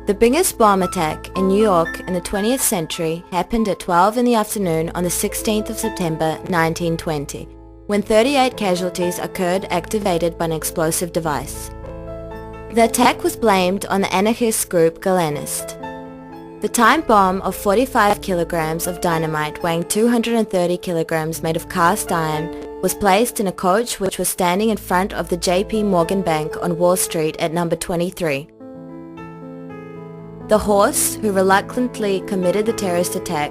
The biggest bomb attack in New York in the 20th century happened at 12 in the afternoon on the 16th of September 1920, when 38 casualties occurred activated by an explosive device. The attack was blamed on the anarchist group Galenist. The time bomb of 45 kilograms of dynamite weighing 230 kilograms made of cast iron was placed in a coach which was standing in front of the J.P. Morgan Bank on Wall Street at number 23. The horse, who reluctantly committed the terrorist attack,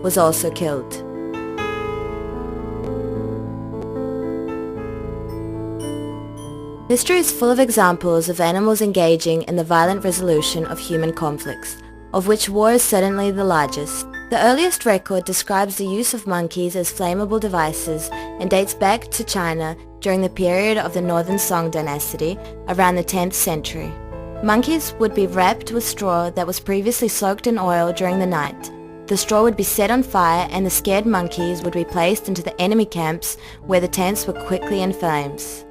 was also killed. History is full of examples of animals engaging in the violent resolution of human conflicts, of which war is certainly the largest. The earliest record describes the use of monkeys as flammable devices and dates back to China during the period of the Northern Song dynasty around the 10th century. Monkeys would be wrapped with straw that was previously soaked in oil during the night. The straw would be set on fire and the scared monkeys would be placed into the enemy camps where the tents were quickly in flames.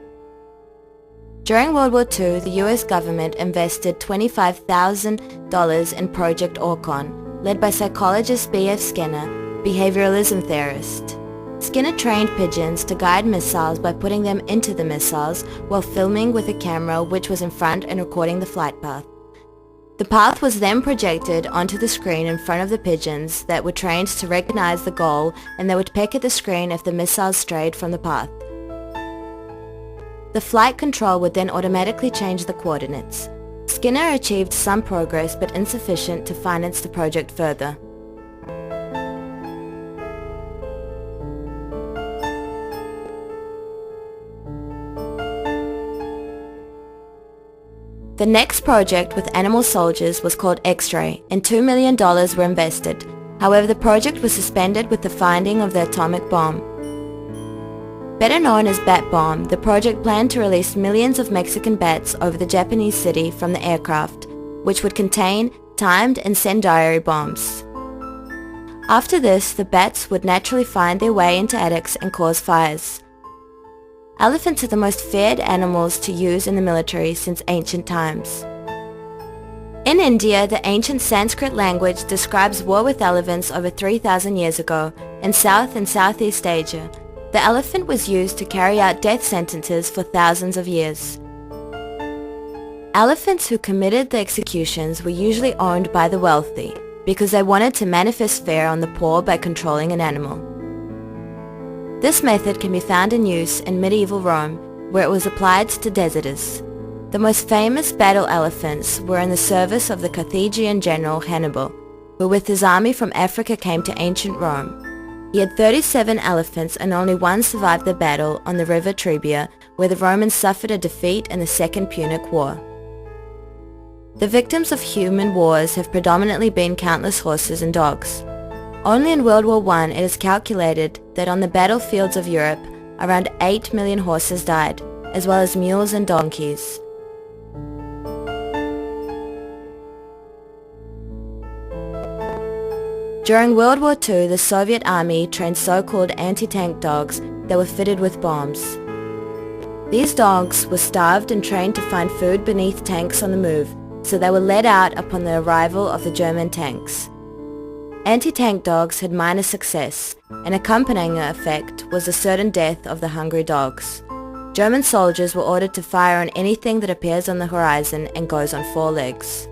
During World War II, the US government invested $25,000 in Project Orcon, led by psychologist B.F. Skinner, behavioralism theorist. Skinner trained pigeons to guide missiles by putting them into the missiles while filming with a camera which was in front and recording the flight path. The path was then projected onto the screen in front of the pigeons that were trained to recognize the goal, and they would peck at the screen if the missiles strayed from the path. The flight control would then automatically change the coordinates. Skinner achieved some progress but insufficient to finance the project further. The next project with animal soldiers was called X-Ray, and $2 million were invested. However, the project was suspended with the finding of the atomic bomb. Better known as Bat Bomb, the project planned to release millions of Mexican bats over the Japanese city from the aircraft, which would contain timed incendiary bombs. After this, the bats would naturally find their way into attics and cause fires. Elephants are the most feared animals to use in the military since ancient times. In India, the ancient Sanskrit language describes war with elephants over 3,000 years ago. In South and Southeast Asia, the elephant was used to carry out death sentences for thousands of years. Elephants who committed the executions were usually owned by the wealthy because they wanted to manifest fear on the poor by controlling an animal. This method can be found in use in medieval Rome, where it was applied to deserters. The most famous battle elephants were in the service of the Carthaginian general Hannibal, who with his army from Africa came to ancient Rome. He had 37 elephants and only one survived the battle on the river Trebia, where the Romans suffered a defeat in the Second Punic War. The victims of human wars have predominantly been countless horses and dogs. Only in World War I it is calculated that on the battlefields of Europe, around 8 million horses died, as well as mules and donkeys. During World War II, the Soviet Army trained so-called anti-tank dogs that were fitted with bombs. These dogs were starved and trained to find food beneath tanks on the move, so they were let out upon the arrival of the German tanks. Anti-tank dogs had minor success. An accompanying effect was the certain death of the hungry dogs. German soldiers were ordered to fire on anything that appears on the horizon and goes on 4 legs.